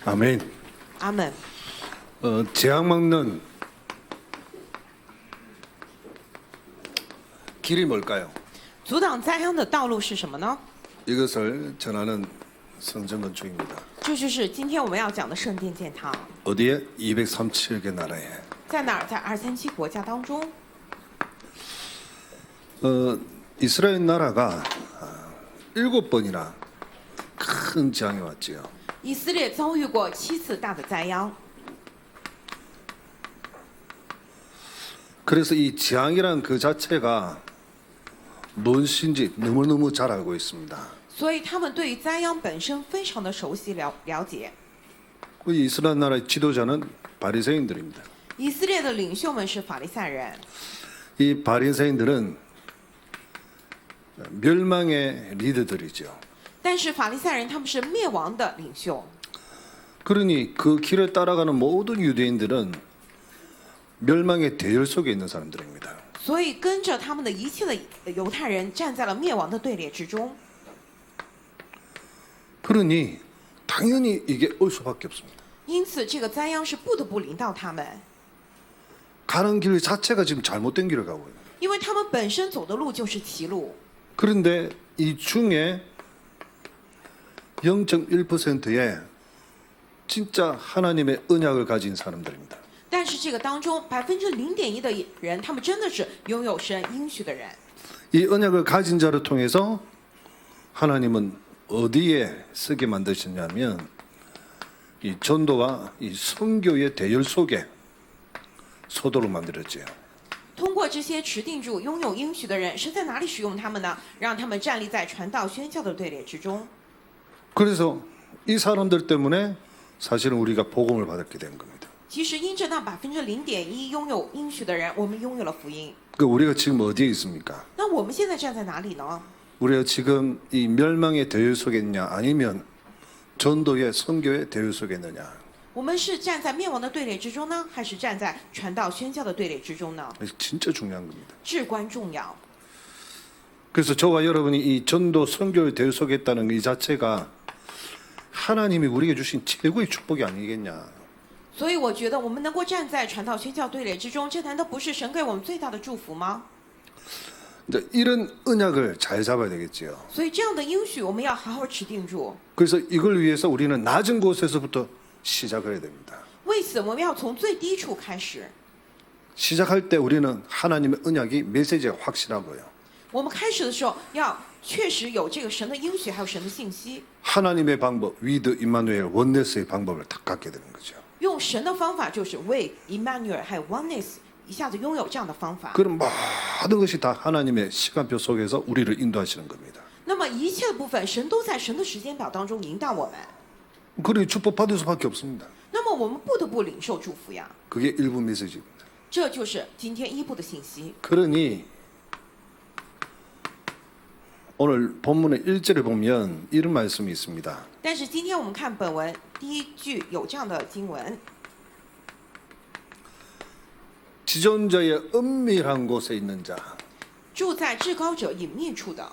아멘. 阿门。 재앙 막는 길이 뭘까요? 阻挡灾殃的道路是什么呢？ 이것을 전하는 성전 건축입니다. 这就是今天我们要讲的圣殿建堂， 어디에? 237개 나라에. 在哪儿？在237国家当中。 이스라엘 나라가 7번이나 큰 재앙이 왔지요. 以色列遭遇过7次大的灾殃， 그래서 이 재앙이란 그 자체가 무엇인지 너무너무 잘 알고 있습니다. 所以他们对于灾殃本身非常的熟悉了解。 그 이스라엘 나라의 지도자는 바리새인들입니다. 以色列的领袖们是法利赛人， 이 바리새인들은 멸망의 리더들이죠. 但是法利赛人他们是灭亡的领袖， 그러니 그 길을 따라가는 모든 유대인들은 멸망의 대열 속에 있는 사람들입니다. 所以跟着他们的一切的犹太人站在了灭亡的队列之中。 그러니 당연히 이게 올 수밖에 없습니다. 因此，这个灾殃是不得不临到他们， 가는 길 자체가 지금 잘못된 길을 가고 있는. 因为他们本身走的路就是歧路。 그런데 이 중에 0.1%의 진짜 하나님의 언약을 가진 사람들입니다. 但是这个当中0.1%的人，他们真的是拥有神应许的人。 이 언약을 가진 자를 통해서 하나님은 어디에 쓰게 만드셨냐면 이 전도와 이 선교의 대열 속에 서도록 만들었지요. 通过这些持定住拥有应许的人，神在哪里使用他们呢？让他们站立在传道宣教的队列之中。 그래서 이 사람들 때문에 사실은 우리가 복음을 받게 된 겁니다. 其实因着那0.1%拥有应许的人，我们拥有了福音。 그 우리가 지금 어디에 있습니까? 那我们现在站在哪里呢？ 우리가 지금 이 멸망의 대열 속에 있냐 아니면 전도의 선교의 대열 속에 있느냐. 我们是站在灭亡的队列之中呢，还是站在传道宣教的队列之中呢？ 진짜 중요한 겁니다. 至关重要。 그래서 저와 여러분이 이 전도 선교의 대열 속에 있다는 이 자체가 하나님이 우리에게 주신 최고의 축복이 아니겠냐. 所以我觉得我们能够站在传道宣教队列之中，这难道不是神给我们最大的祝福吗？ 이제 이런 언약을 잘 잡아야 되겠지요. 所以这样的应许我们要好好持定住。 그래서 이걸 위해서 우리는 낮은 곳에서부터 시작을 해야 됩니다. 为此，我们要从最低处开始。 시작할 때 우리는 하나님의 언약이 메시지가 확실하고요. 我们开始的时候，要确实有这个神的应许，还有神的信息， 하나님의 방법, 위드 임마누엘 원네스의 방법을 다 갖게 되는 거죠. 用神的方法，就是 Way Emmanuel 还有 Oneness， 一下子拥有这样的方法。 그런 모든 것이 다 하나님의 시간표 속에서 우리를 인도하시는 겁니다. 那么一切的部分，神都在神的时间表当中引导我们。 그러니 축복 받을 수밖에 없습니다. 那么我们不得不领受祝福呀， 그게 일부 메시지입니다. 这就是今天一部的信息。 그러니 오늘 본문의 1절에 보면 이런 말씀이 있습니다. 但是今天我们看本文第一句有这样的经文： 지존자의 은밀한 곳에 있는 자. 住在至高者隐秘处的。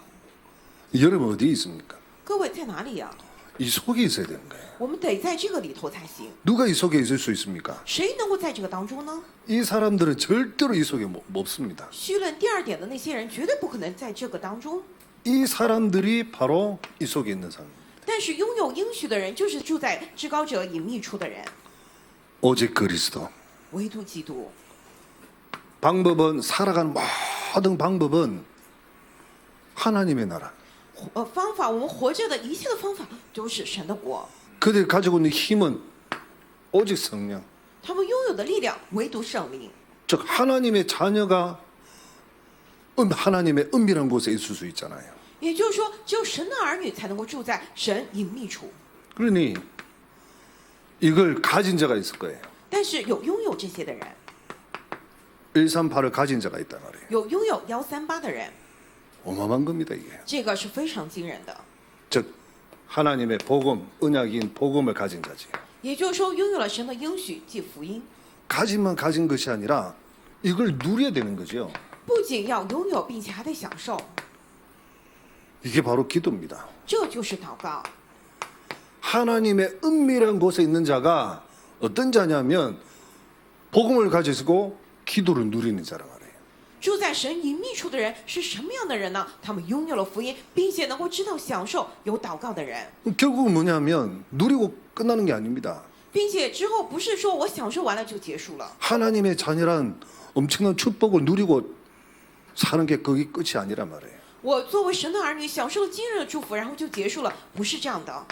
여러분 어디 있습니까? 各位在哪里呀？ 이 속에 있어야 되는 거예요. 我们得在这个里头才行。 누가 이 속에 있을 수 있습니까? 谁能够在这个当中呢？ 이 사람들은 절대로 이 속에 없습니다. 虚论第二点的那些人绝对不可能在这个当中。 이 사람들이 바로 이 속에 있는 사람. 但是拥有应许的人，就是住在至高者隐秘处的人， 오직 그리스도. 唯独基督。 방법은 살아가는 모든 방법은 하나님의 나라. 方法，我们活着的一切的方法都是神的国。 그들이 가지고 있는 힘은 오직 성령. 他们拥有的力量，唯独圣灵。 즉 하나님의 자녀가 하나님의 은밀한 곳에 있을 수 있잖아요. 也就是说，只有神的儿女才能够住在神隐秘处。 그러니 이걸 가진 자가 있을 거예요. 但是有拥有这些的人， 138을 가진 자가 있단 말이에요. 有拥有138的人， 어마어마한 겁니다 이게. 这个是非常惊人的。 즉 하나님의 복음, 언약인 복음을 가진 자지. 也就是说，拥有了神的应许，即福音， 가진만 가진 것이 아니라 이걸 누려야 되는 거죠. 不仅要拥有，并且还得享受。 이게 바로 기도입니다. 这就是祷告。 하나님의 은밀한 곳에 있는 자가 어떤 자냐면 복음을 가지고 기도를 누리는 자라 말이에요. 住在神隐秘处的人是什么样的人呢？他们拥有了福音，并且能够知道享受有祷告的人， 결국은 뭐냐면 누리고 끝나는 게 아닙니다. 并且之后不是说我享受完了就结束了。 하나님의 자녀란 엄청난 축복을 누리고 사는 게 그게 끝이 아니란 말이에요. 我作为神的儿女，享受了今日的祝福，然后就结束了，不是这样的，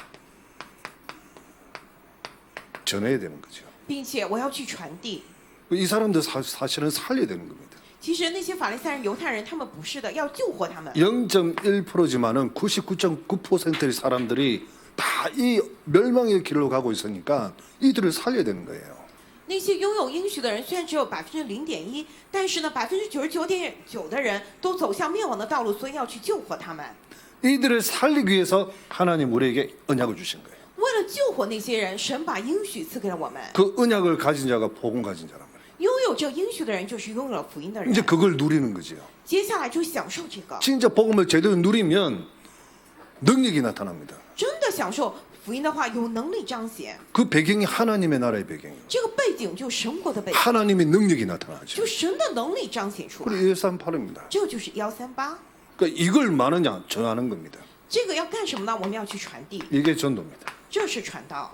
전해야 되는 거죠. 并且我要去传递。 이 사람들 사실은 살려야 되는 겁니다. 其实那些法利赛人、犹太人，他们不是的，要救活他们。 0.1%지만은 99.9%의 사람들이 다 이 멸망의 길로 가고 있으니까 이들을 살려야 되는 거예요. 那些拥有应许的人，虽然只有0.1%，但是呢，99.9%的人都走向灭亡的道路，所以要去救活他们。 이들을 살리기 위해서 하나님 우리에게 언약을 주신 거예요. 为了救活那些人，神把应许赐给了我们。 그 언약을 가진 자가 복음 가진 자란 말이에요. 拥有这应许的人，就是拥有了福音的人。 이제 그걸 누리는 거지요. 接下来就享受这个， 진짜 복음을 제대로 누리면 능력이 나타납니다. 真的享受福音的话，有能力彰显。 그 배경이 하나님의 나라의 배경이에요. 这个背景就神国的背景， 하나님의 능력이 나타나죠. 就神的能力彰显出来。 그리고 138입니다. 这就是138。 그러니까 이걸 마느냐 전하는 겁니다. 这个要干什么呢？我们要去传递， 이게 전도입니다. 这是传道，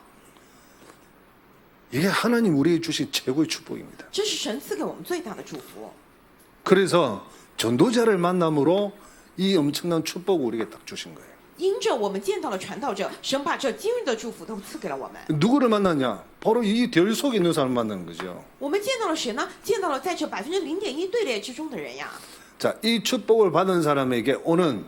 이게 하나님 우리에게 주신 최고의 축복입니다. 这是神赐给我们最大的祝福。 그래서 전도자를 만남으로 이 엄청난 축복을 우리에게 딱 주신 거예요. 因着我们见到了传道者，神把这今日的祝福都赐给了我们。 누구를 만났냐? 바로 이 별 속에 있는 사람을 만나는 거죠. 我们见到了谁呢？见到了在这0.1%队列之中的人呀。 자, 이 축복을 받은 사람에게 오는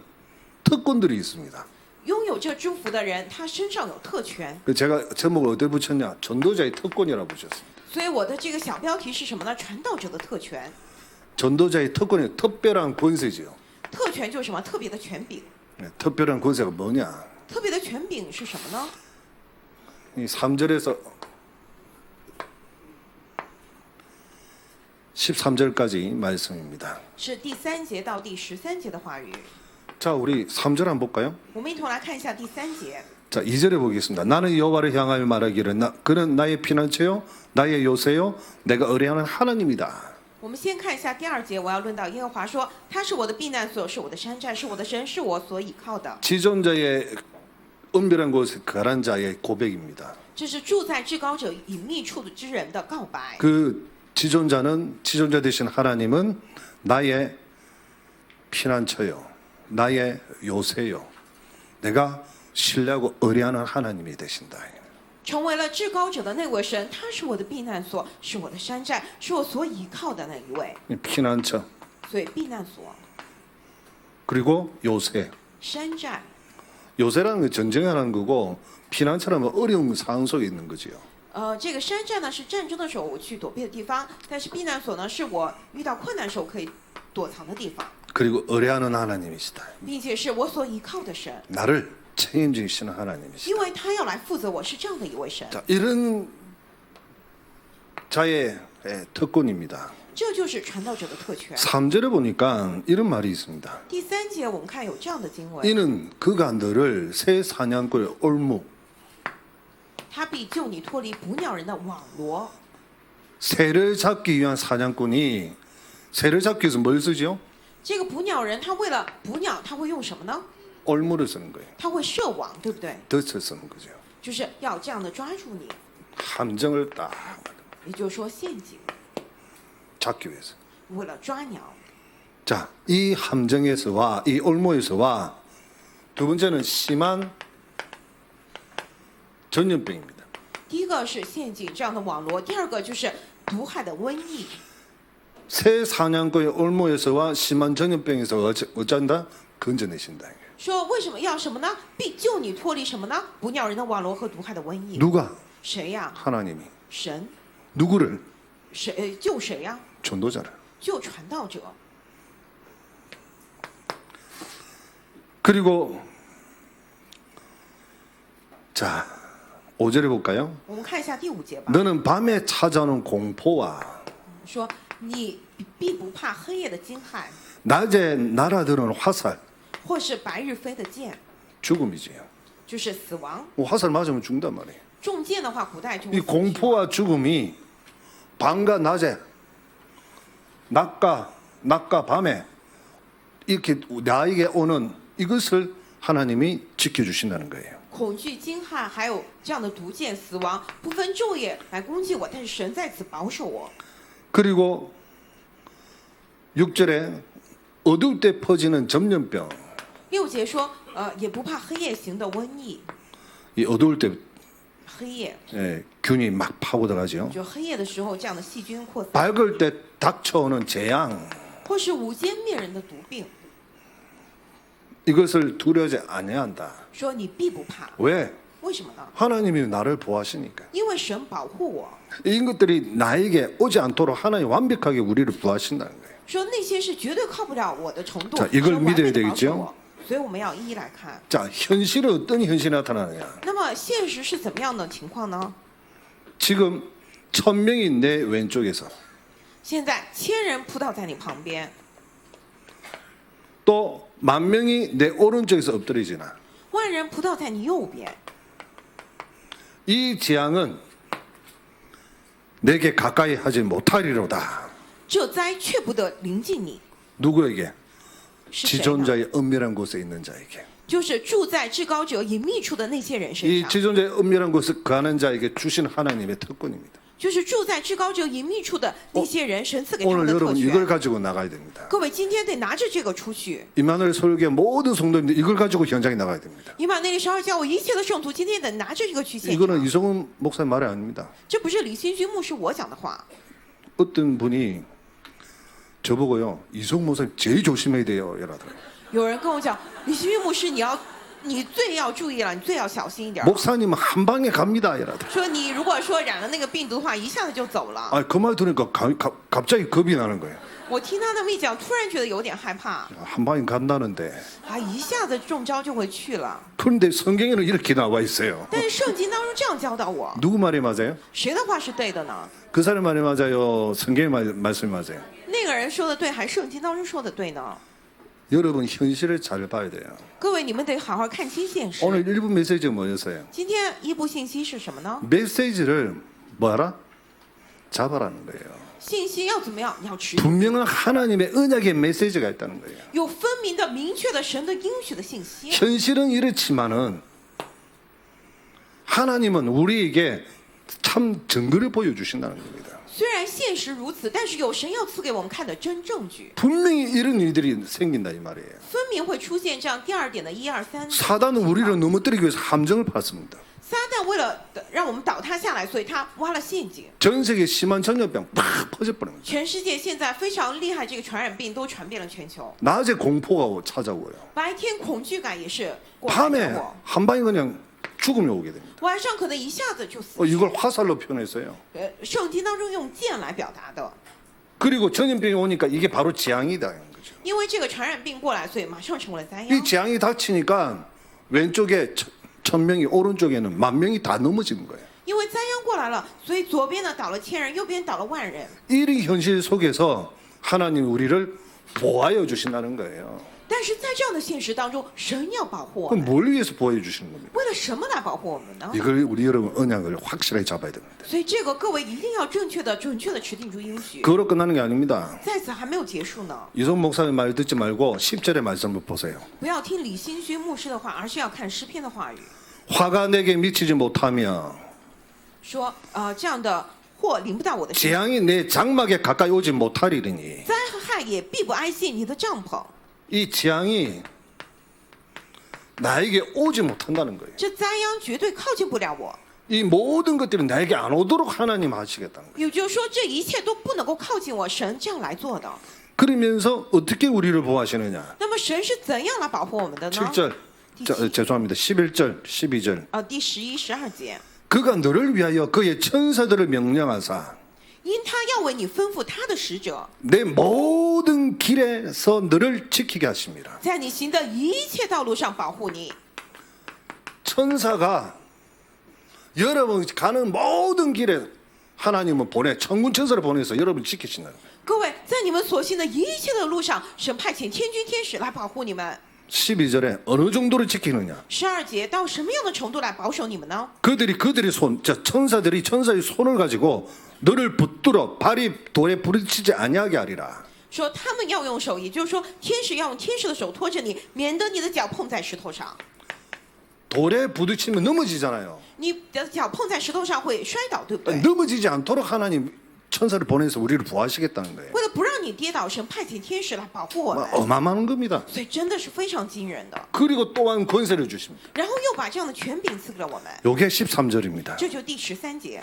특권들이 있습니다. 拥有这祝福的人，他身上有特权。 제가 제목을 어디에 붙였냐? 전도자의 특권이라고 붙였습니다. 所以我的这个小标题是什么呢？传道者的特权。 전도자의 특권이 특별한 권세지요. 特权就是什么？特别的权柄。 네, 특별한 권세가 뭐냐? 特别的权柄是什么呢？ 이 3절에서 13절까지 말씀입니다. 是第3节到第13节的话语。 자, 우리 3절 한번 볼까요? 我们一同来看一下第3节。 자, 2절에 보겠습니다. 나는 여호와를 향하여 말하기를 그는 나의 피난처요 나의 요새요 내가 의뢰하는 하나님이다. 我们先看一下第2节，我要论到耶和华说：“他是我的避难所，是我的山寨，是我的神，是我所倚靠的。 지존자의 은밀한 곳에 거한 자의 고백입니다. ”这是住在至高者隐秘处的之人的告白。 그 지존자 되신 하나님은 나의 피난처요 나의 요새요 내가 신뢰하고 의뢰하는 하나님이 되신다. 成为了至高者的那位神，他是我的避难所，是我的山寨，是我所倚靠的那一位。 피난처 所以避难所、 그리고 요새. 山寨， 요새라는 건 전쟁하는 거고 피난처라면 어려운 상황 속에 있는 거지요. 这个山寨呢是战争的时候我去躲避的地方，但是避难所呢是我遇到困难的时候可以躲藏的地方， 그리고 의뢰하는 하나님이시다. 并且是我所倚靠的神， 나를 책임지시는 하나님이시다. 因为他要来负责我，是这样的一位神。 자, 이런 자의 특권입니다. 这就是传道者的特权。 3절에 보니까 이런 말이 있습니다. 第3节我们看有这样的经文， 이는 그가 너를 새 사냥꾼의 올무 他必救你脱离捕鸟人的网罗。 새를 잡기 위한 사냥꾼이 새를 잡기 위해서 뭘 쓰죠? 这个捕鸟人他为了捕鸟，他会用什么呢？ 올무를 쓰는 거예요. 他会设网，对不对？ 덫을 쓰는 거죠. 就是要这样的抓住你， 함정을 딱 也就是说陷阱， 잡기 위해서. 为了抓鸟。 자, 이 함정에서와 이 올무에서와 두 번째는 심한 전염병입니다. 第一个是陷阱这样的网罗，第二个就是毒害的瘟疫。 새 사냥꾼의 올무에서와 심한 전염병에서 어쩐다? 건져내신다. 说为什么要什么呢？必救你脱离什么呢？捕鸟人的网罗和毒害的瘟疫。 누가? 谁呀？ 하나님이. 神。 누구를? 谁救谁呀？ 전도자를. 救传道者。 그리고 자, 5절에 볼까요? 我们看一下第5节吧。 너는 밤에 찾아오는 공포와 说你必不怕黑夜的惊骇， 낮에 날아드는 화살, 或是白日飞的箭， 죽음이지요. 就是死亡。 화살 맞으면 죽는단 말이에요. 中箭的话，古代就 이 会死去。 공포와 죽음이 밤과 낮에, 낮과 밤에 이렇게 나에게 오는 이것을 하나님이 지켜주신다는 거예요. 恐惧、惊骇，还有这样的毒箭、死亡，不分昼夜来攻击我，但是神在此保守我。 그리고 6절에 어두울 때 퍼지는 전염병. 6节说，也不怕黑夜行的瘟疫。 이 어두울 때 黑夜， 균이 막 파고들어가죠. 就黑夜的时候，这样的细菌扩散， 밝을 때 닥쳐오는 재앙. 或是午间灭人的毒病， 이것을 두려워하지 아니한다. 说你必不怕。 왜? 为什么呢？ 하나님이 나를 보호하시니까. 因为神保护我。 이런 것들이 나에게 오지 않도록 하나님 완벽하게 우리를 보호하신다는 거예요. 说那些是绝对靠不了我的程度， 자 이걸 神完美 믿어야 地保守 되겠죠. 我。所以我们要一一来看。 자 현실은 어떤 현실이 나타나느냐. 那么现实是怎么样的情况呢？ 지금 1000명이 내 왼쪽에서 现在1000人扑倒在你旁边， 또 10,000명이 내 오른쪽에서 엎드려지나. 万人扑倒在你右边， 이 재앙은 내게 가까이 하지 못하리로다. 这灾却不得临近你。 누구에게? 是谁呢？ 지존자의 은밀한 곳에 있는 자에게. 就是住在至高者隐秘处的那些人身 이 上， 지존자의 은밀한 곳에 거하는 자에게 주신 하나님의 특권입니다. 就是住在至高者隐秘处的那些人，神赐给他们 오늘 的特 여러분 权 이걸 。 가지고 나가야 됩니다. 各位今天得拿着这个出去。 이마누엘 설교의 모든 성도님들 이걸 가지고 현장에 나가야 됩니다. 以马内利12教我一切的圣徒今天得拿着这个去现 이거는 场。 이성훈 목사님 말이 아닙니다. 这不是李新军牧师我讲的话， 어떤 분이 저보고요, 이성훈 목사님 제일 조심해야 돼요, 이러더라고요. 有人跟我讲，李新军牧师你最要注意了，你最要小心一点。 목사님은 한 방에 갑니다, 이러더라고요. 说你如果说染了那个病毒的话，一下子就走了。 아, 그 말 들으니까 갑자기 겁이 나는 거예요. 我听他那么一讲，突然觉得有点害怕。 한 방에 간다는데. 啊，一下子中招就会去了。 그런데 성경에는 이렇게 나와 있어요. 但是圣经当中这样教导我， 누구 말이 맞아요? 谁的话是对的呢？ 그 사람 말이 맞아요? 성경의 말씀이 맞아요? 那个人说的对，还是圣经当中说的对呢？ 여러분 현실을 잘 봐야 돼요. 各位，你们得好好看清现实。 오늘 일부 메시지가 뭐였어요? 今天一部信息是什么呢？ 메시지를 뭐하라? 잡아라는 거예요. 信息要怎么样？要持有， 분명한 하나님의 언약의 메시지가 있다는 거예요. 有分明的、明确的神的应许的信息。 현실은 이렇지만은 하나님은 우리에게 참 증거를 보여주신다는 겁니다. 虽然现实如此，但是有神要赐给我们看的真证据， 분명히 이런 일들이 생긴다 이 말이에요. 分明会出现这样第二点的1、2、3。 사단은 우리를 넘어뜨리기 위해서 함정을 팠습니다. 撒旦为了让我们倒塌下来，所以他挖了陷阱。 전 세계 심한 전염병 팍 퍼져버린 거죠. 全世界现在非常厉害，这个传染病都传遍了全球。 낮에 공포가 찾아오고요. 白天恐惧感也是过来找 밤에 我， 한 방에 그냥 죽음이 오게 됩니다. 晚上可能一下子就死去。 이걸 화살로 표현했어요. 圣经当中用剑来表达的， 그리고 전염병이 오니까 이게 바로 재앙이다 이런 거죠. 因为这个传染病过来，所以马上成为了灾 이 殃。 재앙이 닥치니까 왼쪽에 1000명이 오른쪽에는 10,000명이 다 넘어지는 거예요. 因为灾殃过来了，所以左边呢倒了1000人，右边倒了万人。 이 현실 속에서 하나님이 우리를 보호하여 주신다는 거예요. 但是在这样的现实当中，神要保护我 그럼 们， 뭘 위해서 보호해 주시는 겁니까? 为了什么来保护我们呢？ 이걸 우리 여러분 언약을 확실하게 잡아야 됩니다. 所以这个各位一定要正确的、准确的持定住应许。 그거로 끝나는 게 아닙니다. 在此还没有结束呢， 이성 목사님 말 듣지 말고 10절의 말씀을 보세요. 不要听李新勋牧师的话，而是要看诗篇的话语。 화가 내게 미치지 못하며 说这样的祸临不到我的身上， 재앙이 내 장막에 가까이 오지 못하리니 灾害也必不挨近你的帐篷。 이 재앙이 나에게 오지 못한다는 거예요. 这灾殃绝对靠近不了我。 이 모든 것들이 나에게 안 오도록 하나님 하시겠다는 거예요. 也就是说，这一切都不能够靠近我，神这样来做的。 그러면서 어떻게 우리를 보호하시느냐? 那么神是怎样来保护我们的呢？ 7절, 죄송합니다. 11절, 12절. 第11、12节， 그가 너를 위하여 그의 천사들을 명령하사 因他要为你吩咐他的使者， 내 모든 길에서 너를 지키게 하십니다. 在你行的一切道路上保护你。 천사가 여러분 가는 모든 길에 하나님은 천군 천사를 보내서 여러분을 지키신다는 거예요. 各位，在你们所行的一切的路上，神派遣天军天使来保护你们。 12절에 어느 정도로 지키느냐? 12节到什么样的程度来保守你们呢？ 그들의 손, 천사들이 천사의 손을 가지고 너를 붙들어 발이 돌에 부딪히지 아니하게 하리라. 说他们要用手，也就是说天使要用天使的手托着你，免得你的脚碰在石头上。 돌에 부딪히면 넘어지잖아요. 你的脚碰在石头上会摔倒，对不对？ 넘어지지 않도록 하나님 천사를 보내서 우리를 구하시겠다는 거예요. 为了不让你跌倒，神派遣天使来保护我们， 어마어마한 겁니다. 所以真的是非常惊人的。 그리고 또한 권세를 주십니다. 然后又把这样的权柄赐给了我们， 요게 13절입니다. 这就第13节。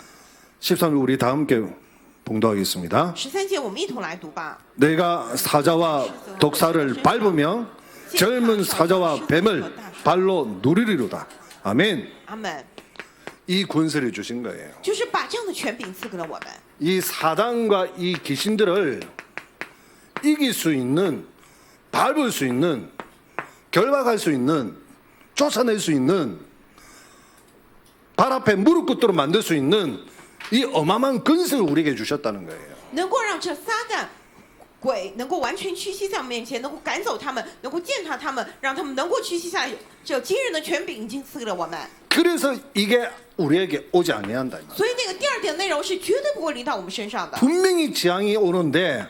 13절 우리 다 함께 봉독하겠습니다. 13节我们一同来读吧。 내가 사자와 독사를 밟으며 젊은 사자와 뱀을 발로 누리리로다. 아멘. 阿门。 이 권세를 주신 거예요. 就是把这样的权柄赐给了我们， 이 사단과 이 귀신들을 이길 수 있는, 밟을 수 있는, 결박할 수 있는, 쫓아낼 수 있는, 발 앞에 무릎 꿇도록 만들 수 있는 이 어마어마한 권세를 우리에게 주셨다는 거예요. 能够让这撒旦、鬼能够完全屈膝在我们面前，能够赶走他们，能够践踏他们，让他们能够屈膝下来。这惊人的权柄已经赐给了我们， 그래서 이게 우리에게 오지 아니한다. 所以那个第二点内容是绝对不会临到我们身上的。 분명히 재앙이 오는데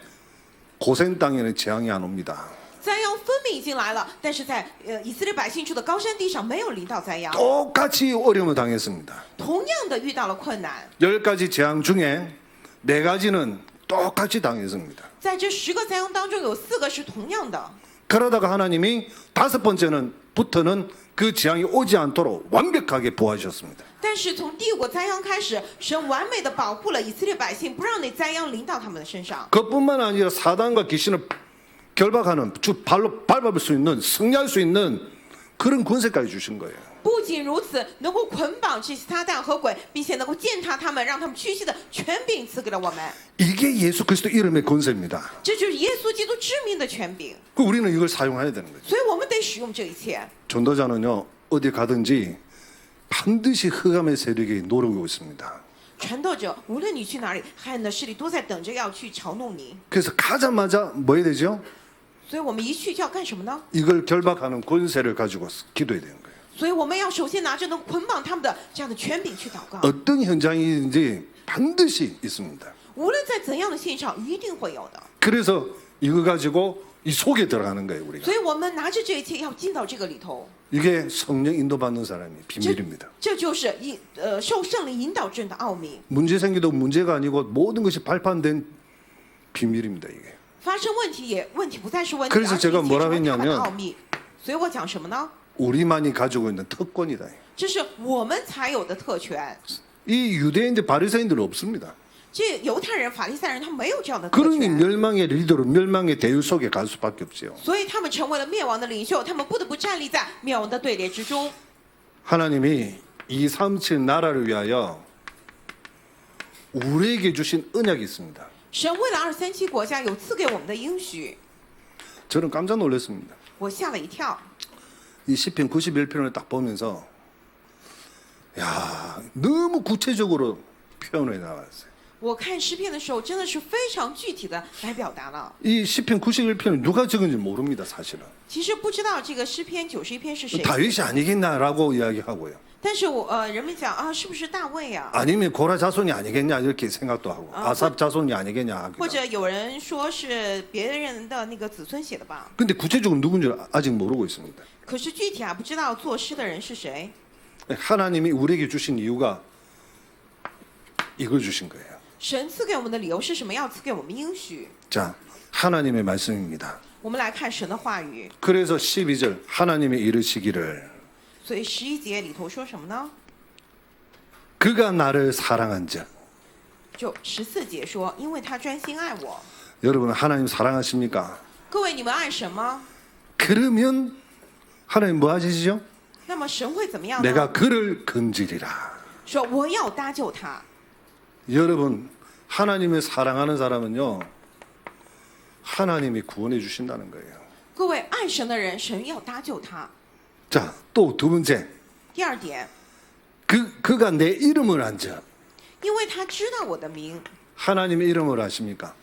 고센 땅에는 재앙이 안 옵니다. 灾殃分明已经来了，但是在以色列百姓住的高山地上没有临到灾殃， 똑같이 어려움을 당했습니다. 同样的遇到了困难。 10가지 재앙 중에 4가지는 똑같이 당했습니다. 在这10个灾殃当中，有4个是同样的。 그러다가 하나님이 5번째부터는 그 재앙이 오지 않도록 완벽하게 보호하셨습니다. 但是从第5个灾殃开始，神完美的保护了以色列百姓，不让那灾殃临到他们的身上。 그뿐만 아니라 사단과 귀신을 결박하는, 발로 밟을 수 있는, 승리할 수 있는 그런 권세까지 주신 거예요. 不仅如此，能够捆绑这些撒旦和鬼，并且能够践踏他们，让他们屈膝的权柄赐给了我们。 이게 예수 그리스도 이름의 권세입니다. 这就是耶稣基督致命的权柄， 그 우리는 이걸 사용해야 되는 거죠. 所以我们得使用这一切。 전도자는요, 어디 가든지 반드시 흑암의 세력이 노리고 있습니다. 传道者，无论你去哪里，黑暗的势力都在等着要去嘲弄你。 그래서 가자마자 뭐 해야 되죠? 所以我们一去就要干什么呢？ 이걸 결박하는 권세를 가지고 기도해야 되는 거예요. 所以我们要首先拿着能捆绑他们的这样的权柄去祷告。 어떤 현장이든지 반드시 있습니다. 无论在怎样的现场，一定会有的。 그래서 이거 가지고 이 속에 들어가는 거예요, 우리가. 所以我们拿着这一切要进到这个里头。 이게 성령 인도받는 사람이 비밀입니다. 这就是受圣灵引导证的奥秘。 문제 생기도 문제가 아니고 모든 것이 발판된 비밀입니다, 이게. 发生问题也问题不再是问题， 그래서 而是 제가 一切 뭐라고 成为他们的 했냐면 奥秘。所以我讲什么呢？ 우리만이 가지고 있는 특권이다. 这是我们才有的特权。 이 유대인들 바리새인들은 없습니다. 这犹太人、法利赛人他们没有这样的特 그러니 权， 멸망의 리더로 멸망의 대유 속에 갈 수밖에 없지요. 所以他们成为了灭亡的领袖，他们不得不站立在灭亡的队列之中。 하나님이 237 나라를 위하여 우리에게 주신 언약이 있습니다. 神为了237国家有赐给我们的应许， 저는 깜짝 놀랐습니다. 我吓了一跳。 이 시편 91편을 딱 보면서 야, 너무 구체적으로 표현해 나왔어요. 我看诗篇的时候，真的是非常具体的来表达了。 이 시편 91편을 누가 적은지 모릅니다, 사실은. 其实不知道这个诗篇91篇是谁， 다윗이 아니겠냐라고 이야기하고요. 但是人们讲啊，是不是大卫啊？ 아니면 고라 자손이 아니겠냐 이렇게 생각도 하고 아삽 자손이 아니겠냐 하기도 或 하고. 者有人说是别人的那个子孙写的吧？ 근데 구체적으로 누군지 아직 모르고 있습니다. 可是具体不知道作诗的人是谁。 하나님이 우리에게 주신 이유가 이걸 주신 거예요. 神赐给我们的理由是什么？要赐给我们应许。 자, 하나님의 말씀입니다. 我们来看神的话语。 그래서 12절 하나님이 이르시기를 所以11节里头说什么呢？ 그가 나를 사랑한즉. 就14节说，因为他专心爱我。 여러분 하나님 사랑하십니까? 各位，你们爱神吗？ 그러면 하나님 뭐 하시죠? 那么神会怎么样呢？ 내가 그를 건지리라. 说我要搭救他。 여러분 하나님을 사랑하는 사람은요 하나님이 구원해 주신다는 거예요. 各位，爱神的人，神要搭救他。 자, 또 두 번째. 第二点， 그가 내 이름을 안즉. 因为他知道我的名。 하나님의 이름을 아십니까?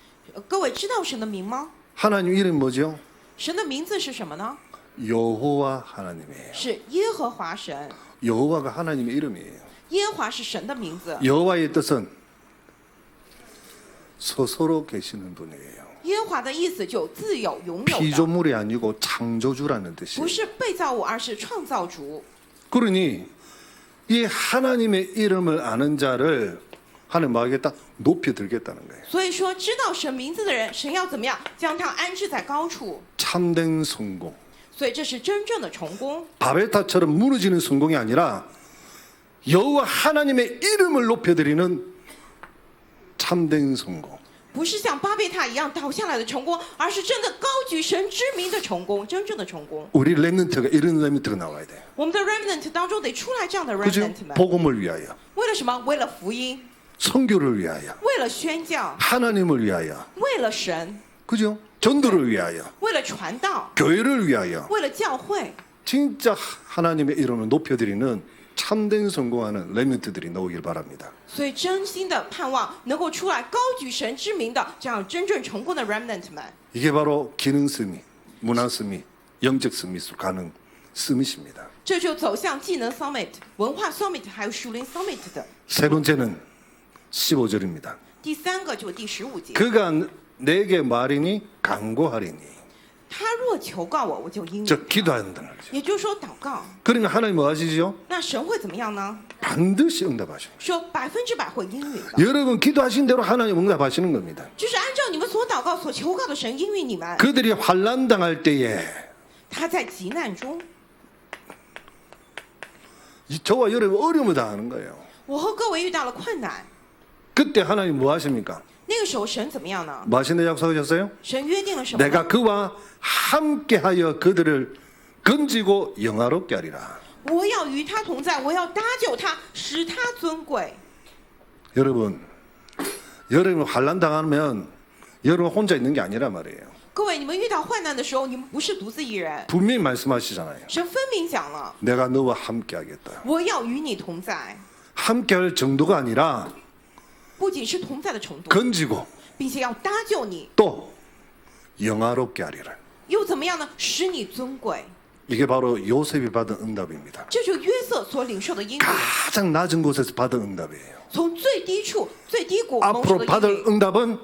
各位知道神的名吗？ 하나님 이름 뭐죠? 神的名字是什么呢？ 여호와 하나님이에요. 是耶和华神， 여호와가 하나님의 이름이에요. 耶和华是神的名字， 여호와의 뜻은 스스로 계시는 분이에요. 耶和华的意思就自有拥有的， 피조물이 아니고 창조주라는 不 뜻이에요. 是被造物，而是创造主。 그러니 이 하나님의 이름을 아는 자를 하나님 뭐 하겠다? 높여들겠다는 거예요. 所以说，知道神名字的人，神要怎么样将他安置在高处？ 참된 성공. 所以这是真正的成功， 바벨탑처럼 무너지는 성공이 아니라 여호와 하나님의 이름을 높여드리는 참된 성공. 不是像巴贝塔一样倒下来的成功，而是真的高举神之名的成功，真正的成功。 우리 렘넌트가 이런 렘넌트가 나와야 돼요. 我们的 remnant 当中得出来这样的 그죠? remnant 们， 복음을 위하여, 为了什么？为了福音， 선교를 위하여, 为了宣教， 하나님을 위하여, 为了神， 그죠? 전도를 위하여, 为了传道， 교회를 위하여, 为了教会。 진짜 하나님의 이름을 높여드리는 참된 성공하는 렘넌트들이 나오길 바랍니다. 所以真心的盼望能够出来高举神之名的这样真正成功的 remnant 们。 이게 바로 기능 스미, 문화 스미, 영적 스미 가능 스밋입니다. 这就走向技能 summit、文化 summit 还有属灵 summit 的。 세 번째는 15절입니다. 第三个就第15节， 그가 내게 말이니 강구하리니. 他若求告我，我就应允。 저 기도한다는 거죠. 也就是说祷告， 그러면 하나님 뭐 하시죠? 那神会怎么样呢？ 반드시 응답하십니다. 说100%会应允的， 여러분 기도하신 대로 하나님 응답하시는 겁니다. 就是按照你们所祷告、所求告的神应允你们。 그들이 환난 당할 때에 他在急难中， 저와 여러분 어려움을 당하는 거예요. 我和各位遇到了困难， 그때 하나님 뭐 하십니까? 那个时候神怎么样呢？ 뭐 하신다 약속하셨어요? 神约定了什么呢？ 내가 그와 함께하여 그들을 건지고 영화롭게 하리라. 我要与他同在，我要搭救他，使他尊贵。 여러분 환난 당하면 여러분 혼자 있는 게 아니란 말이에요. 各位，你们遇到患难的时候，你们不是独自一人， 분명히 말씀하시잖아요. 神分明讲了， 내가 너와 함께하겠다. 我要与你同在， 함께할 정도가 아니라 不仅是同在的程度， 건지고 并且要搭救你， 또 영화롭게 하리라. 又怎么样呢？使你尊贵。 이게 바로 요셉이 받은 응답입니다. 这就约瑟所领受的应允， 가장 낮은 곳에서 받은 응답이에요. 从最低处、最低谷蒙受 앞으로 的应 받을 允。 응답은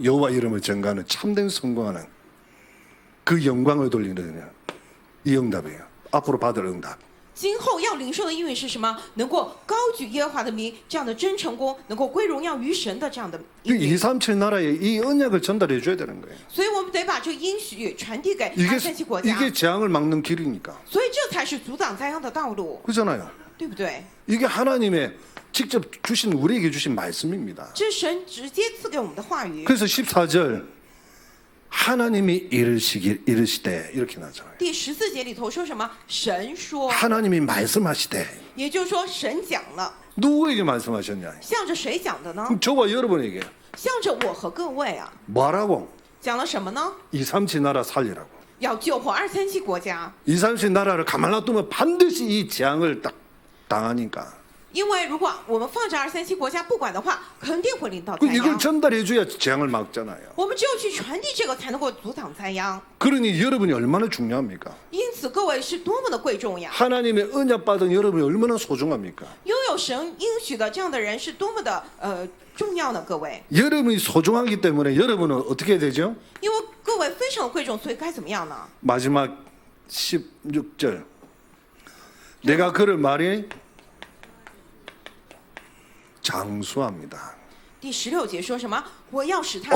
여호와 이름을 전가하는 참된 성공하는 그 영광을 돌리는 이 응답이에요. 앞으로 받을 응답. 今后要领受的应允是什么？能够高举耶和华的名，这样的真成功，能够归荣耀于神的这样的应允。 237 나라에 이 언약을 전달해 줘야 되는 거예요. 所以我们得把这个应许传递给 이게 237国家， 이게 재앙을 막는 길이니까. 所以这才是阻挡灾殃的道路， 그렇잖아요. 对不对？ 이게 하나님의 직접 주신 우리에게 주신 말씀입니다. 这是神直接赐给我们的话语。 그래서 14절 하나님이 이르시되 이렇게 나잖아요. 第14节里头说什么？神说， 하나님이 말씀하시되 也就是说神讲了， 누구에게 말씀하셨냐? 向着谁讲的呢？ 그럼 저와 여러분에게 向着我和各位啊， 뭐라고? 讲了什么呢？ 237 나라 살리라고. 要救活237国家， 237 나라를 가만 놔두면 반드시 이 재앙을 딱 당하니까. 因为如果我们放着237国家不管的话，肯定会临到灾 그럼 이걸 殃。 전달해 줘야 재앙을 막잖아요. 我们只有去传递这个，才能够阻挡灾殃。 그러니 여러분이 얼마나 중요합니까? 因此，各位是多么的贵重呀！ 하나님의 언약 받은 여러분이 얼마나 소중합니까? 拥有神应许的这样的人是多么的重要呢？各位， 여러분이 소중하기 때문에 여러분은 어떻게 해야 되죠? 因为各位非常的贵重，所以该怎么样呢？ 마지막 16절. 내가 그를 말이 장수합니다. 第16节说什么？我要使他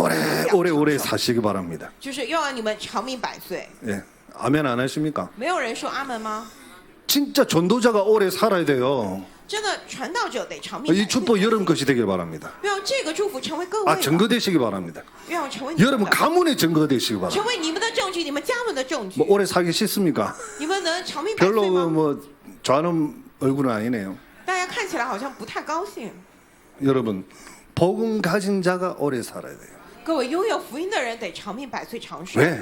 오래오래 사시기 바랍니다. 就是要让你们长命百岁。 예. 아멘 안 하십니까? 没有人说阿门吗？ 진짜 전도자가 오래 살아야 돼요. 真的传道者得长命 이 百岁。 축복 여러분 것이 되길 바랍니다. 让这个祝福成为各位 아 的， 증거 되시기 바랍니다. 让成为你们 여러분 的， 가문의 증거 되시기 成 바랍니다. 为你们的证据，你们家门的证据 뭐 。 오래 살기 싫습니까? 你们能长命百 별로 岁吗？ 뭐 좋아하는 얼굴은 아니네요. 大家看起来好像不太高兴。 여러분 복음 가진 자가 오래 살아야 돼요. 各位拥有福音的人得长命百岁长寿。 왜?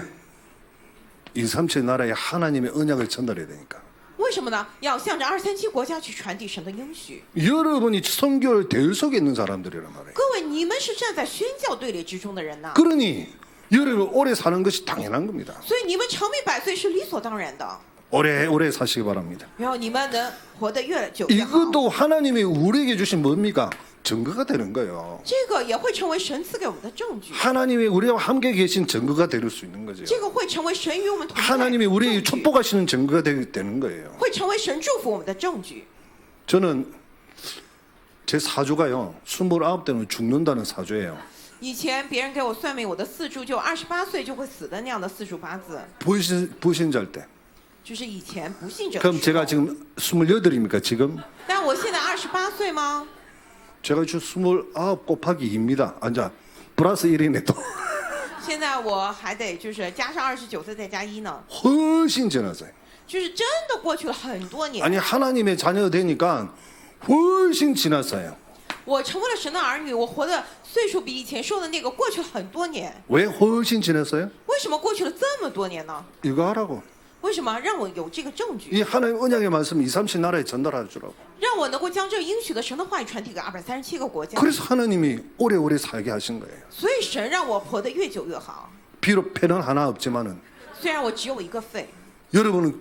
237 나라에 하나님의 언약을 전달해야 되니까. 为什么呢？要向着237国家去传递神的应许。 여러분이 선교를 대열 속에 있는 사람들이란 말이에요. 各位，你们是站在宣教队列之中的人呐。 그러니 여러분 오래 사는 것이 당연한 겁니다. 所以你们长命百岁是理所当然的， 오래 사시기 바랍니다. 然后你们能活得越久越好。 이것도 하나님이 우리에게 주신 뭡니까? 증거가 되는 거예요. 这个也会成为神赐给我们的证据， 하나님이 우리와 함께 계신 증거가 될 수 있는 거죠. 这个会成为神与我们同在的 하나님이 우리에게 证据， 축복하시는 증거가 되는 거예요. 会成为神祝福我们的证据。 저는 제 사주가요 29되면 죽는다는 사주예요. 以前别人给我算命，我的四柱就28岁就会死的那样的四柱八字， 불신자일 때. 就是以前不信者的 그럼 时 제가 候。 지금 28입니까 지금? 但我现在28岁吗？ 제가 지금 29 곱하기 2입니다. 앉아. 플러스 1이네 또. 现在我还得就是加上29岁再加1呢， 훨씬 지났어요. 就是真的过去了很多年。 아니 하나님의 자녀가 되니까 훨씬 지났어요. 我成为了神的儿女，我活的岁数比以前说的那个过去了很多年。 왜 훨씬 지났어요? 为什么过去了这么多年呢？ 이거 하라고. 为什么让我有这个证据， 이 하나님 언약의 말씀 237 나라에 전달해 주라고. 让我能够将这应许的神的话语传递给237个国家？ 그래서 하나님이 오래오래 살게 하신 거예요. 所以神让我活得越久越好。 비록 폐는 하나 없지만은 虽然我只有一个肺， 여러분은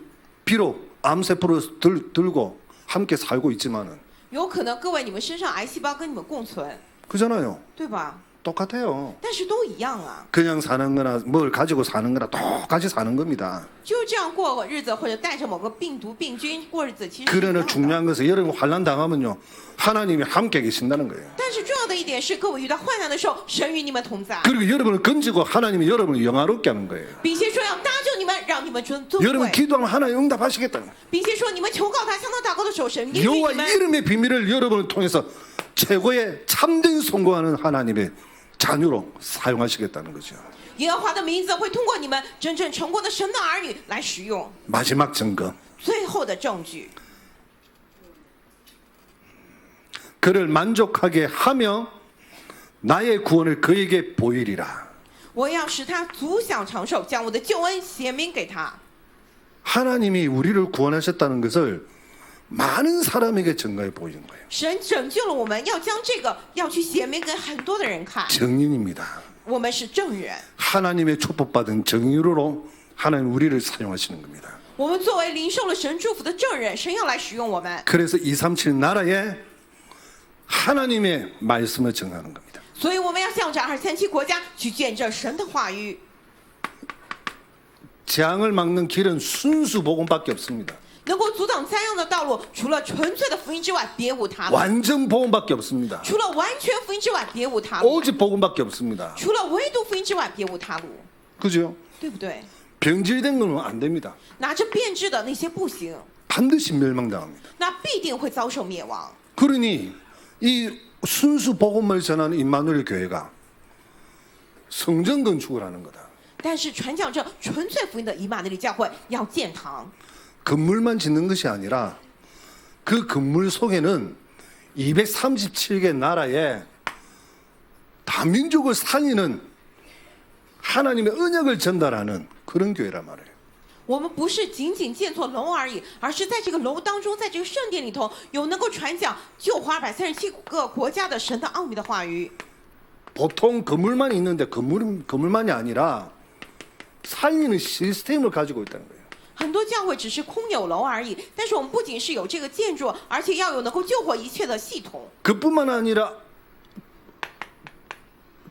비록 암세포를 들고 함께 살고 있지만은 有可能各位你们身上癌细胞跟你们共存， 그잖아요. 对吧？ 똑같아요. 但是都一样啊， 그냥 사는 거나 뭘 가지고 사는 거나 똑같이 사는 겁니다. 就这样过日子，或者带着某个病毒病菌过日子，其实是一样 그러나 的。 중요한 것은 여러분 환난 당하면요 하나님이 함께 계신다는 거예요. 但是重要的一点是，各位遇到患难的时候，神与你们同在， 그리고 여러분을 건지고 하나님이 여러분을 영화롭게 하는 거예요. 并且说要搭救你们，让你们尊 여러분 贵， 기도하면 하나님 응답하시겠다는 거예요. 并且说你们求告他，向他祷告的时候，神应允 여호와 你们。 이름의 비밀을 여러분을 통해서 최고의 참된 성공하는 하나님의 자녀로 사용하시겠다는 거죠. 耶和华的名字会通过你们真正成功的神的儿女来使用。 마지막 증거. 最后的证据， 그를 만족하게 하며 나의 구원을 그에게 보이리라. 我要使他足享长寿，将我的救恩显明给他。 하나님이 우리를 구원하셨다는 것을 많은 사람에게 증거해 보이는 거예요. 神拯救了我们，要将这个要去显明给很多的人看。 증인입니다. 我们是证人， 하나님의 축복받은 증인으로 하나님 우리를 사용하시는 겁니다. 我们作为领受了神祝福的证人，神要来使用我们。 그래서 237 나라에 하나님의 말씀을 증하는 겁니다. 所以我们要向着237国家去见证神的话语。 재앙을 막는 길은 순수 복음밖에 없습니다. 能够阻挡灾殃的道路，除了纯粹的福音之外，别无他路； 완전 복음밖에 없습니다. 除了完全福音之外，别无他路； 오직 복음밖에 없습니다. 除了唯独福音之外，别无他路， 그죠? 对不对？ 병질된 거는 안 됩니다. 拿着变质的那些不行， 반드시 멸망당합니다. 那必定会遭受灭亡。 그러니 이 순수 복음을 전하는 임마누엘 교회가 성전 건축을 하는 거다. 但是传讲着纯粹福音的以马内利教会要建堂， 건물만 짓는 것이 아니라 그 건물 속에는 237개 나라에 다민족을 살리는 하나님의 언약을 전달하는 그런 교회란 말이에요. 我们不是仅仅建座楼而已，而是在这个楼当中，在这个圣殿里头，有能够传讲救活237个国家的神的奥秘的话语。 보통 건물만 있는데 건물만이 아니라 살리는 시스템을 가지고 있다는 거예요. 很多教会只是空有楼而已，但是我们不仅是有这个建筑，而且要有能够救活一切的系统。 그뿐만 아니라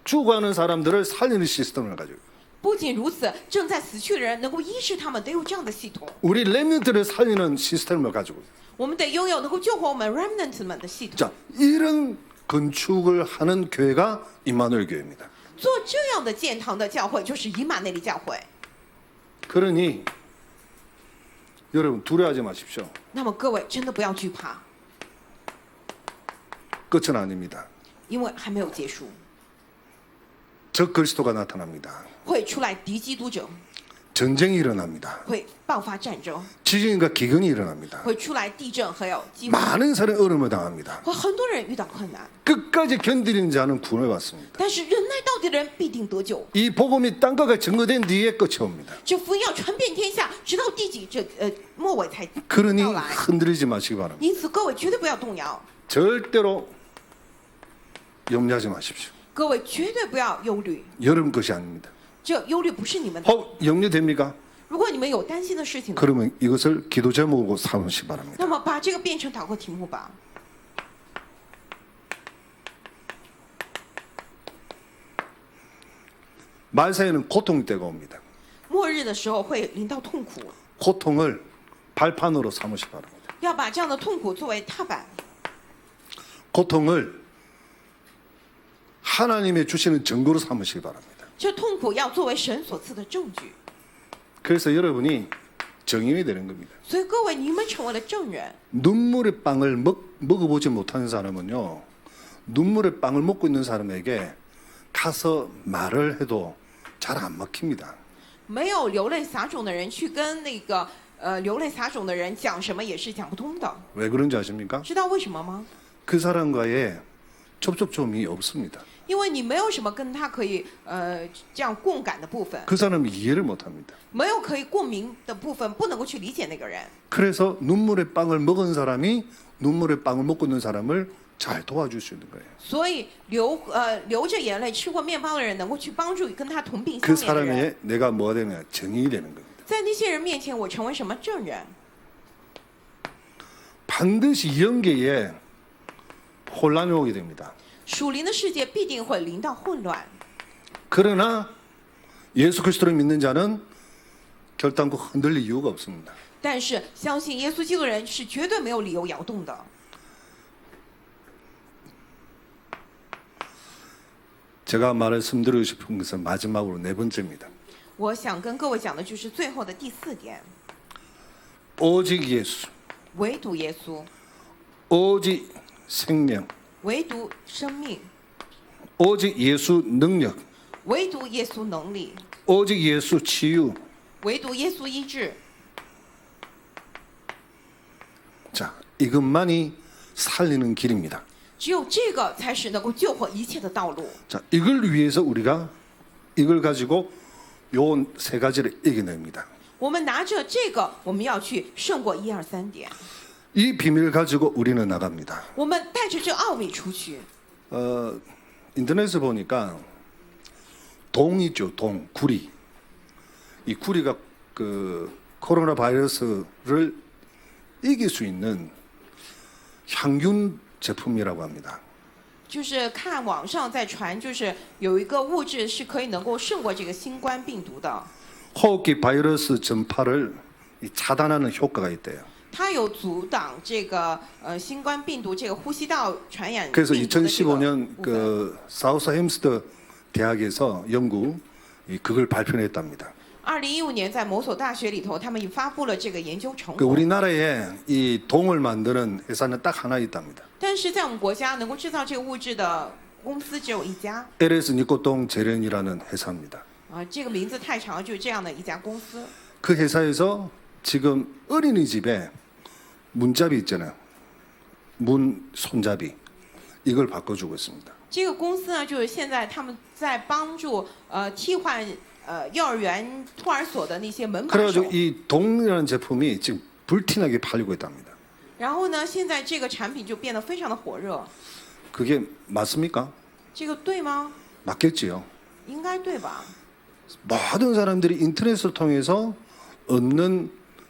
죽어가는 사람들을 살리는 시스템을 가지고 있어요. 不仅如此，正在死去的人能够医治他们，得有这样的系统。 우리 렘넌트를 살리는 시스템을 가지고 있어요. 我们得拥有能够救活我们 remnant 们的系统。 자, 이런 건축을 하는 교회가 임마누엘 교회입니다. 做这样的建堂的教会就是以马内利教会。 그러니 여러분 두려워하지 마십시오. 那么各位真的不要惧怕， 끝은 아닙니다. 因为还没有结束， 적 그리스도가 나타납니다. 会出来敌基督者， 전쟁이 일어납니다. 会爆发战争， 지진과 기근이 일어납니다. 会出来地震，还有饥荒， 많은 사람이 어려움을 당합니다. 会很多人遇到困难。 끝까지 견디는 자는 구원을 받습니다. 但是忍耐到底的人必定得救。 이 복음이 땅가가 증거된 뒤에 끝이 옵니다. 这福音要传遍天下，直到第几末尾才 그러니 到来。 흔들리지 마시기 바랍니다. 因此，各位绝对不要动摇， 절대로 염려하지 마십시오. 各位绝对不要忧虑， 여러분 것이 아닙니다. 这忧虑不是你们的。 염려됩니까? 如果你们有担心的事情呢， 그러면 이것을 기도 제목으로 삼으시기 바랍니다. 那么把这个变成祷告题目吧。 말세에는 고통 때가 옵니다. 末日的时候会临到痛苦， 고통을 발판으로 삼으시기 바랍니다. 要把这样的痛苦作为踏板， 고통을 하나님의 주시는 증거로 삼으시기 바랍니다. 这痛苦要作为神所赐的证据。 그래서 여러분이 증인이 되는 겁니다. 所以各位，你们成为了证人。 눈물의 빵을 먹어보지 못하는 사람은요, 눈물의 빵을 먹고 있는 사람에게 가서 말을 해도 잘 안 먹힙니다. 没有流泪撒种的人去跟那个流泪撒种的人讲什么也是讲不通的。 왜 그런지 아십니까? 知道为什么吗？ 그 사람과의 접촉점이 없습니다. 因为你没有什么跟他可以这样共感的部分， 그 사람이 이해를 못합니다. 没有可以共鸣的部分，不能够去理解那个人。 그래서 눈물의 빵을 먹은 사람이 눈물의 빵을 먹고 있는 사람을 잘 도와줄 수 있는 거예요. 所以流着眼泪吃过面包的人，能够去帮助跟他同病 그 相怜的人。 사람의 내가 뭐가 되느냐? 증인이 되는 겁니다. 在那些人面前，我成为什么证人？ 반드시 영계에 혼란이 오게 됩니다. 属灵的世界必定会临到混乱， 그러나 예수 그리스도를 믿는 자는 결단코 흔들릴 이유가 없습니다. 但是相信耶稣基督的人是绝对没有理由摇动的。 제가 말씀드리고 싶은 것은 마지막으로 네 번째입니다. 我想跟各位讲的就是最后的第4点， 오직 예수, 唯独耶稣， 오직 생명, 唯独生命， 오직 예수 능력, 唯独耶稣能力， 오직 예수 치유. 唯独耶稣医治。 자, 이것만이 살리는 길입니다. 只有这个才是能够救活一切的道路。 자, 이걸 위해서 우리가 이걸 가지고 요 세 가지를 이겨냅니다. 我们拿着这个，我们要去胜过1、2、3点。 이 비밀을 가지고 우리는 나갑니다. 我们带着这奥秘出去。 인터넷에 보니까 동 있죠, 동, 구리. 이 구리가 그 코로나 바이러스를 이길 수 있는 향균 제품이라고 합니다. 就是看网上在传，就是有一个物质是可以能够胜过这个新冠病毒的， 호흡기 바이러스 전파를 차단하는 효과가 있대요. 它有阻挡这个新冠病毒这个呼吸道传染 그래서 病毒的这个 2015년 部分。 그 사우스햄스터 대학에서 연구 그걸 발표했답니다. 2015年在某所大学里头，他们也发布了这个研究成 그 果。 우리나라에 이 동을 만드는 회사는 딱 하나 있답니다. 但是在我们国家，能够制造这个物质的公司只有一家。 LS 니코동 재련이라는 회사입니다. 这个名字太长了，就是这样的一家公司。 그 회사에서 지금 어린이집에 문잡이 있잖아요. 문 손잡이 이걸 바꿔주고 있습니다. 这个公司呢，就是现在他们在帮助替换幼儿园托儿所的那些门把手 그래가지고 。이 동이라는 제품이 지금 불티나게 팔리고 있답니다. 然后呢，现在这个产品就变得非常的火热， 그게 맞습니까? 这个对吗？ 맞겠지요. 应该对吧？ 모든 사람들이 인터넷을 통해서 얻는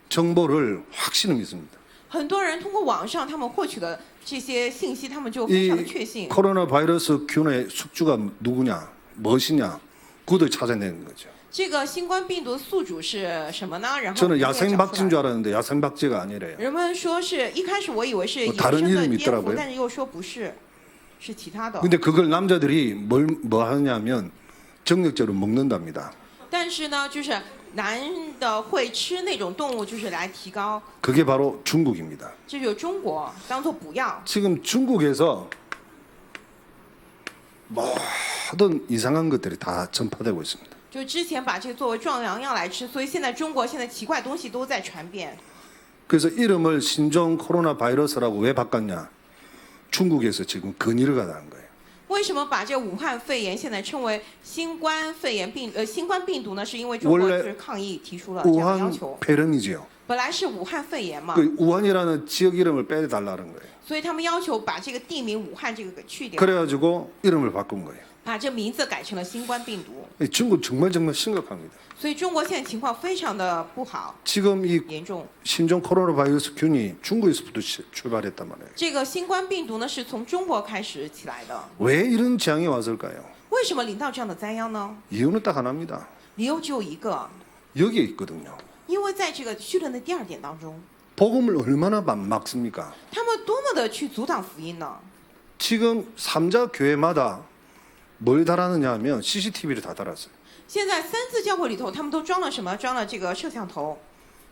정보를 확신을 믿습니다. 很多人通过网上他们获取的这些信息，他们就非常的确 이 信。 코로나 바이러스 균의 숙주가 누구냐, 무엇이냐, 그것을 찾아내는 거죠. 这个新冠病毒的宿主是什么呢？然后 저는 应该找出来 야생박쥐인 줄 알았는데 야생박쥐가 아니래요. 人们说是一开始我以为是野 다른 生的 이름이 蝙蝠， 있더라고요 但是又说不是，是其他的。 근데 그걸 남자들이 뭐 하냐면 정력제로 먹는답니다. 但是呢，就是男的会吃那种动物，就是来提高。 그게 바로 중국입니다. 这就是中国当做补药。 지금 중국에서 모든 이상한 것들이 다 전파되고 있습니다. 就之前把这个作为壮阳药来吃，所以现在中国现在奇怪东西都在传遍。 그래서 이름을 신종 코로나 바이러스라고 왜 바꿨냐? 중국에서 지금 건의를 가다는 거예요. 为什么把这个武汉肺炎现在称为新冠病毒呢？是因为中国是抗议提出了这样的要 우한 求。 폐렴이지요. 本来是武汉肺炎嘛， 그 우한이라는 지역 이름을 빼달라는 거예요. 所以他们要求把这个地名武汉这个给去掉， 그래가지고 이름을 바꾼 거예요. 把这名字改成了新冠病毒。 중국 정말 심각합니다. 所以中国现在情况非常的不好， 지금 이 严重。 신종 코로나 바이러스 균이 중국에서부터 출발했단 말이에요. 这个新冠病毒呢是从中国开始起来的， 왜 이런 재앙이 왔을까요? 为什么临到这样的灾殃呢？ 이유는 딱 하나입니다. 理由只有一个， 여기에 있거든요. 因为在这个绪论的第二点当中， 복음을 얼마나 막습니까? 他们多么的去阻挡福音呢？ 지금 3자 교회마다 뭘 달았느냐 하면 CCTV를 다 달았어요. 现在三字教会里头，他们都装了什么？装了这个摄像头。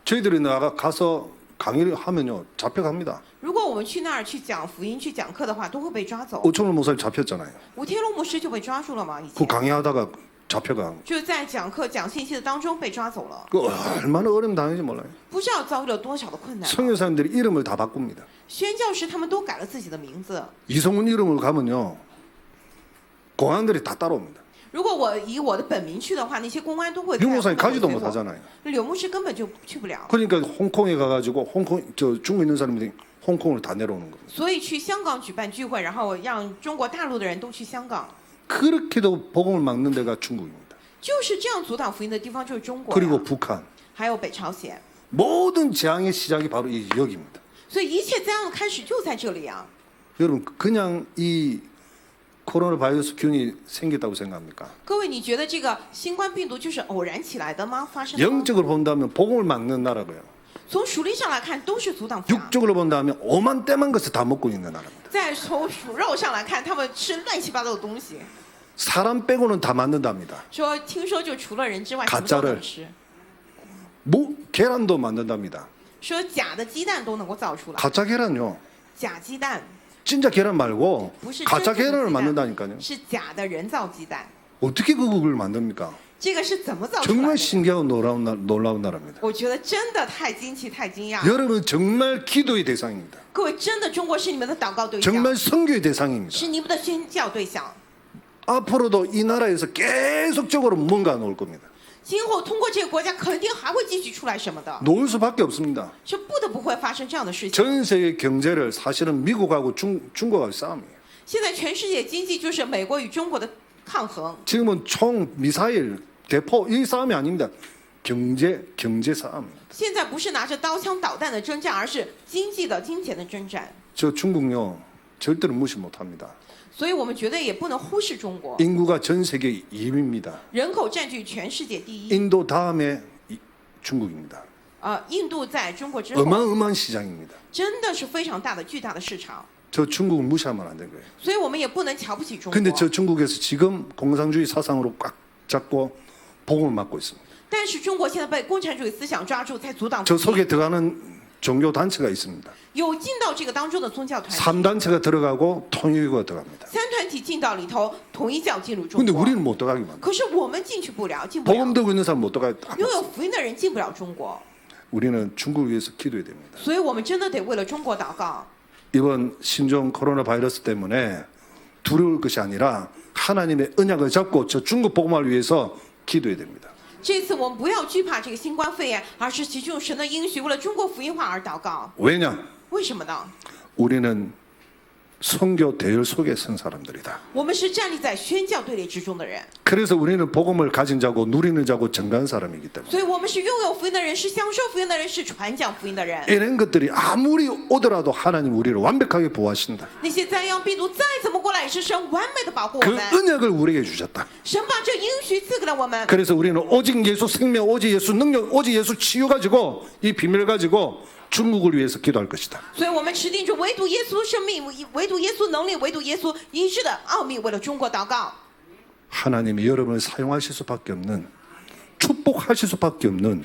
저희들이 가서 강의를 하면요 잡혀갑니다. 如果我们去那儿去讲福音、去讲课的话，都会被抓走。 오청로 목사님 잡혔잖아요. 吴天龙牧师就被抓住了嘛，以 그 前 강의하다가 잡혀가. 就是在讲课、讲信息的当中被抓走了， 그 얼마나 어려움 당했는지 몰라요. 不知道遭遇了多少的困难。 선교사님들이 이름을 다 바꿉니다. 宣教师他们都改了自己的名字。 이성훈 이름을 가면요 공안들이 다 따라옵니다. 如果我以我的本名去的话，那些公安都会 류 목사님 在 가지도 我的 못하잖아요. 柳牧师根本就去不了， 그러니까 홍콩에 가가지고 홍콩 저 중국에 있는 사람들이 홍콩을 다 내려오는 겁니다. 所以去香港举办聚会，然后让中国大陆的人都去香港， 그렇게도 복음을 막는 데가 중국입니다. 就是这样阻挡福音的地方就是中国呀， 그리고 북한. 还有北朝鲜。 모든 재앙의 시작이 바로 여기입니다. 所以一切灾殃的开始就在这里啊！ 여러분 그냥 이 코로나 바이러스 균이 생겼다고 생각합니까? 各位，你觉得这个新冠病毒就是偶然起来的吗？发生的吗？ 영적으로 본다면 복음을 막는 나라고요. 从属灵上来看，都是阻挡福音。 육적으로 본다면 오만 때만 것을 다 먹고 있는 나라입니다. 再从属肉上来看，他们吃乱七八糟的东西。 사람 빼고는 다 만든답니다. 说听说就除了人之外，什 가짜를 么都能吃。 계란도 만든답니다. 说假的鸡蛋都能够造出来， 가짜 계란요. 假鸡蛋 진짜 계란 말고 不是 가짜 真正的 계란을 鸡蛋， 만든다니까요. 是假的人造鸡蛋。 어떻게 그걸 만듭니까? 这个是怎么造出来 정말 的？ 신기하고 놀라운 나라입니다. 我觉得真的太惊奇、太惊讶。 여러분 정말 기도의 대상입니다. 各位，真的中国是你们的祷告对象， 정말 선교의 대상입니다. 是你们的宣教对象。 앞으로도 이 나라에서 계속적으로 뭔가 나올 겁니다. 今后通过这个国家，肯定还会继续出来什么的， 놓을 수밖에 없습니다. 是不得不会发生这样的事情。 전 세계 경제를 사실은 미국하고 중국하고 싸움이에요. 现在全世界经济就是美国与中国的抗衡， 지금은 총 미사일 대포 이 싸움이 아닙니다. 경제 싸움입니다. 现在不是拿着刀枪导弹的征战，而是经济的、金钱的征战。 저 중국요 절대로 무시 못합니다. 所以我们绝对也不能忽视中国， 인구가 전 세계 2위입니다. 人口占据全世界第一。 인도 다음에 중국입니다. 印度在中国之后， 어마어마한 시장입니다. 真的是非常大的、巨大的市场， 저 중국을 무시하면 안 된 거예요. 所以我们也不能瞧不起中国。 근데 저 중국에서 지금 공산주의 사상으로 꽉 잡고 복음을 막고 있습니다. 但是中国现在被共产主义思想抓住，在阻挡 저 福音。 속에 들어가는 종교 단체가 있습니다. 有进到这个当中的宗教团体， 3단체가 들어가고 통일교가 들어갑니다. 三团体进到里头，统一教进入中 근데 国。 우리는 못 들어가게 만듭니다. 可是我们进去不了，进不了。 복음 들고 있는 사람 못 들어가게. 拥有福音的人进不了中国， 우리는 중국을 위해서 기도해야 됩니다. 所以我们真的得为了中国祷告。 이번 신종 코로나 바이러스 때문에 두려울 것이 아니라 하나님의 언약을 잡고 저 중국 복음을 위해서 기도해야 됩니다. 这次我们不要惧怕这个新冠肺炎，而是祈求神的应许，为了中国福音化而祷告。 왜냐? 为什么呢？ 우리는 선교 대열 속에 선 사람들이다. 我们是站立在宣教队列之中的人， 그래서 우리는 복음을 가진 자고 누리는 자고 증가한 사람이기 때문에 所以我们是拥有福音的人，是享受福音的人，是传讲福音的人。 이런 것들이 아무리 오더라도 하나님 우리를 완벽하게 보호하신다. 那些灾殃病毒再怎么过来，也是神完美的保护我 그 们。 언약을 우리에게 주셨다. 神把这应许赐给了我们， 그래서 우리는 오직 예수 생명, 오직 예수 능력, 오직 예수 치유 가지고 이 비밀 가지고 중국을 위해서 기도할 것이다. 所以我们持定着唯独耶稣生命、唯独耶稣能力、唯独耶稣医治的奥秘，为了中国祷告。 하나님이 여러분을 사용하실 수밖에 없는 축복하실 수밖에 없는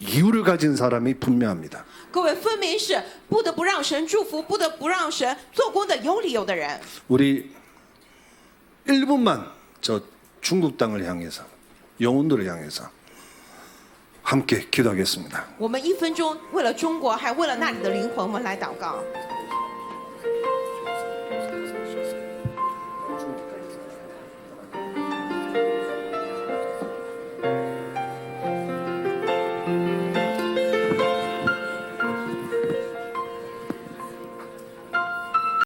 이유를 가진 사람이 분명합니다. 各位，分明是不得不让神祝福，不得不让神做工的有理由的人。 우리 1분만 저 중국 땅을 향해서 영혼들을 향해서 함께 기도하겠습니다. 我们1分钟为了中国，还为了那里的灵魂，我们来祷告。